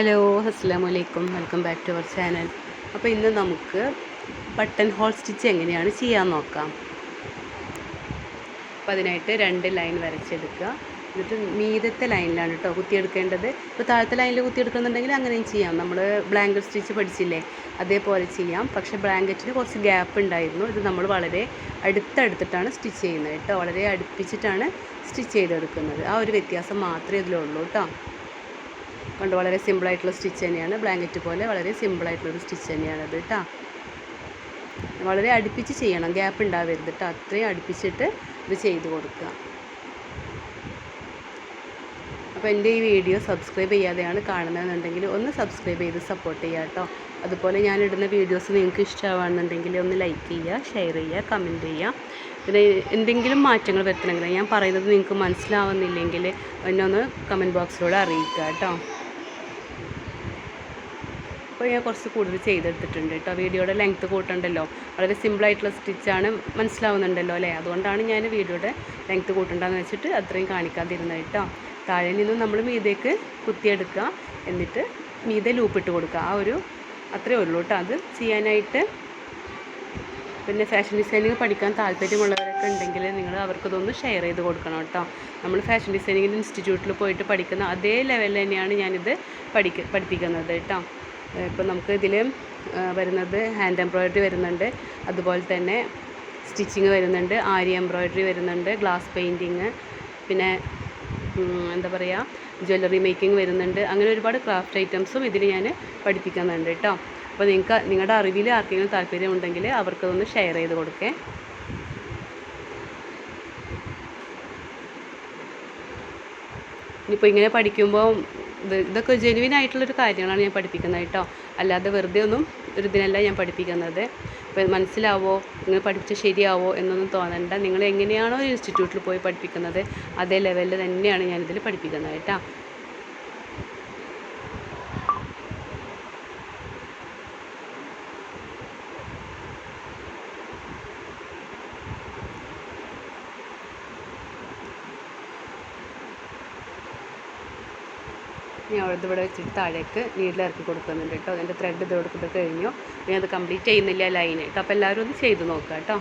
Hello, അസ്സലാമു അലൈക്കും. Welcome back to our channel. അപ്പോൾ ഇന്ന് നമുക്ക് ബട്ടൺ ഹോൾ സ്റ്റിച്ച് എങ്ങനെയാണ് ചെയ്യാൻ നോക്കാം. അപ്പോൾ അതിനായിട്ട് 2 ലൈൻ വരച്ചെടുക്കുക. എന്നിട്ട് മീതത്തെ ലൈനിലാണ് കേട്ടോ കുത്തിയെടുക്കേണ്ടത്. ഇപ്പോൾ താഴത്തെ ലൈനിൽ കുത്തിയെടുക്കുന്നുണ്ടെങ്കിൽ അങ്ങനെയും ചെയ്യാം. നമ്മൾ ബ്ലാങ്കറ്റ് സ്റ്റിച്ച് പഠിച്ചില്ലേ, അതേപോലെ ചെയ്യാം. പക്ഷേ ബ്ലാങ്കറ്റിന് കുറച്ച് ഗ്യാപ്പ് ഉണ്ടായിരുന്നു. ഇത് നമ്മൾ വളരെ അടുത്തടുത്തിട്ടാണ് സ്റ്റിച്ച് ചെയ്യുന്നത് കേട്ടോ. വളരെ അടുപ്പിച്ചിട്ടാണ് സ്റ്റിച്ച് ചെയ്തെടുക്കുന്നത്. ആ ഒരു വ്യത്യാസം മാത്രമേ ഇതിലുള്ളൂ കേട്ടോ. കൊണ്ട് വളരെ സിമ്പിളായിട്ടുള്ള സ്റ്റിച്ച് തന്നെയാണ്. ബ്ലാങ്കറ്റ് പോലെ വളരെ സിമ്പിളായിട്ടുള്ളൊരു സ്റ്റിച്ച് തന്നെയാണത് കേട്ടോ. വളരെ അടുപ്പിച്ച് ചെയ്യണം, ഗ്യാപ്പ് ഉണ്ടാവരുത് കേട്ടോ. അത്രയും അടുപ്പിച്ചിട്ട് ഇത് ചെയ്ത് കൊടുക്കുക. അപ്പോൾ എൻ്റെ ഈ വീഡിയോ സബ്സ്ക്രൈബ് ചെയ്യാതെയാണ് കാണുന്നതെന്നുണ്ടെങ്കിൽ ഒന്ന് സബ്സ്ക്രൈബ് ചെയ്ത് സപ്പോർട്ട് ചെയ്യുക കേട്ടോ. അതുപോലെ ഞാനിടുന്ന വീഡിയോസ് നിങ്ങൾക്ക് ഇഷ്ടമാണെന്നുണ്ടെങ്കിൽ ഒന്ന് ലൈക്ക് ചെയ്യുക, ഷെയർ ചെയ്യുക, കമൻറ്റ് ചെയ്യുക. പിന്നെ എന്തെങ്കിലും മാറ്റങ്ങൾ വരുത്തണമെങ്കിൽ, ഞാൻ പറയുന്നത് നിങ്ങൾക്ക് മനസ്സിലാവുന്നില്ലെങ്കിൽ എന്നെ ഒന്ന് കമൻറ്റ് ബോക്സിലൂടെ അറിയിക്കുക കേട്ടോ. അപ്പോൾ ഞാൻ കുറച്ച് കൂടുതൽ ചെയ്തെടുത്തിട്ടുണ്ട് കേട്ടോ. വീഡിയോയുടെ ലെങ്ത്ത് കൂട്ടണ്ടല്ലോ, വളരെ സിമ്പിളായിട്ടുള്ള സ്റ്റിച്ചാണ്, മനസ്സിലാവുന്നുണ്ടല്ലോ അല്ലേ. അതുകൊണ്ടാണ് ഞാൻ വീഡിയോയുടെ ലെങ്ത്ത് കൂട്ടണ്ടെന്ന് വെച്ചിട്ട് അത്രയും കാണിക്കാതിരുന്നത് കേട്ടോ. താഴെ നിന്നും നമ്മൾ മീതേക്ക് കുത്തിയെടുക്കുക, എന്നിട്ട് മീതെ ലൂപ്പിട്ട് കൊടുക്കുക. അത്രയേ ഉള്ളൂ കേട്ടോ അത് ചെയ്യാനായിട്ട്. പിന്നെ ഫാഷൻ ഡിസൈനിങ് പഠിക്കാൻ താല്പര്യമുള്ളവരൊക്കെ ഉണ്ടെങ്കിൽ നിങ്ങൾ അവർക്കതൊന്ന് ഷെയർ ചെയ്ത് കൊടുക്കണം കേട്ടോ. നമ്മൾ ഫാഷൻ ഡിസൈനിങ്ങിൻ്റെ ഇൻസ്റ്റിറ്റ്യൂട്ടിൽ പോയിട്ട് പഠിക്കുന്ന അതേ ലെവലിൽ തന്നെയാണ് ഞാനിത് പഠിപ്പിക്കുന്നത് കേട്ടോ. ഇപ്പോൾ നമുക്ക് ഇതിൽ വരുന്നത് ഹാൻഡ് എംബ്രോയിഡറി വരുന്നുണ്ട്, അതുപോലെ തന്നെ സ്റ്റിച്ചിങ് വരുന്നുണ്ട്, ആരി എംബ്രോയിഡറി വരുന്നുണ്ട്, ഗ്ലാസ് പെയിൻറ്റിങ്, പിന്നെ എന്താ പറയുക, ജ്വല്ലറി മേക്കിംഗ് വരുന്നുണ്ട്. അങ്ങനെ ഒരുപാട് ക്രാഫ്റ്റ് ഐറ്റംസും ഇതിൽ ഞാൻ പഠിപ്പിക്കുന്നുണ്ട് കേട്ടോ. അപ്പോൾ നിങ്ങളുടെ അറിവിൽ ആർക്കെങ്കിലും താല്പര്യമുണ്ടെങ്കിൽ അവർക്കതൊന്ന് ഷെയർ ചെയ്ത് കൊടുക്കേ. ഇനിയിപ്പോൾ ഇങ്ങനെ പഠിക്കുമ്പോൾ ഇതൊക്കെ ജെനുവിൻ ആയിട്ടുള്ളൊരു കാര്യങ്ങളാണ് ഞാൻ പഠിപ്പിക്കുന്നത് കേട്ടോ. അല്ലാതെ വെറുതെ ഒന്നും ഒരു ഇതിനല്ല ഞാൻ പഠിപ്പിക്കുന്നത്. അപ്പോൾ മനസ്സിലാവോ, നിങ്ങൾ പഠിപ്പിച്ച് ശരിയാവോ എന്നൊന്നും തോന്നണ്ട. നിങ്ങൾ എങ്ങനെയാണോ ഇൻസ്റ്റിറ്റ്യൂട്ടിൽ പോയി പഠിപ്പിക്കുന്നത് അതേ ലെവലിൽ തന്നെയാണ് ഞാനിതിൽ പഠിപ്പിക്കുന്നത് കേട്ടോ. ഞാൻ ഇതിവിടെ വെച്ചിട്ട് താഴേക്ക് നീഡിലിറക്കി കൊടുക്കുന്നുണ്ട് കേട്ടോ. എൻ്റെ ത്രെഡ് ഇത് കൊടുത്തിട്ട് കഴിഞ്ഞു. ഞാൻ അത് കംപ്ലീറ്റ് ചെയ്യുന്നില്ല ലൈന് കേട്ടോ. അപ്പോൾ എല്ലാവരും ഒന്ന് ചെയ്ത് നോക്കുക കേട്ടോ.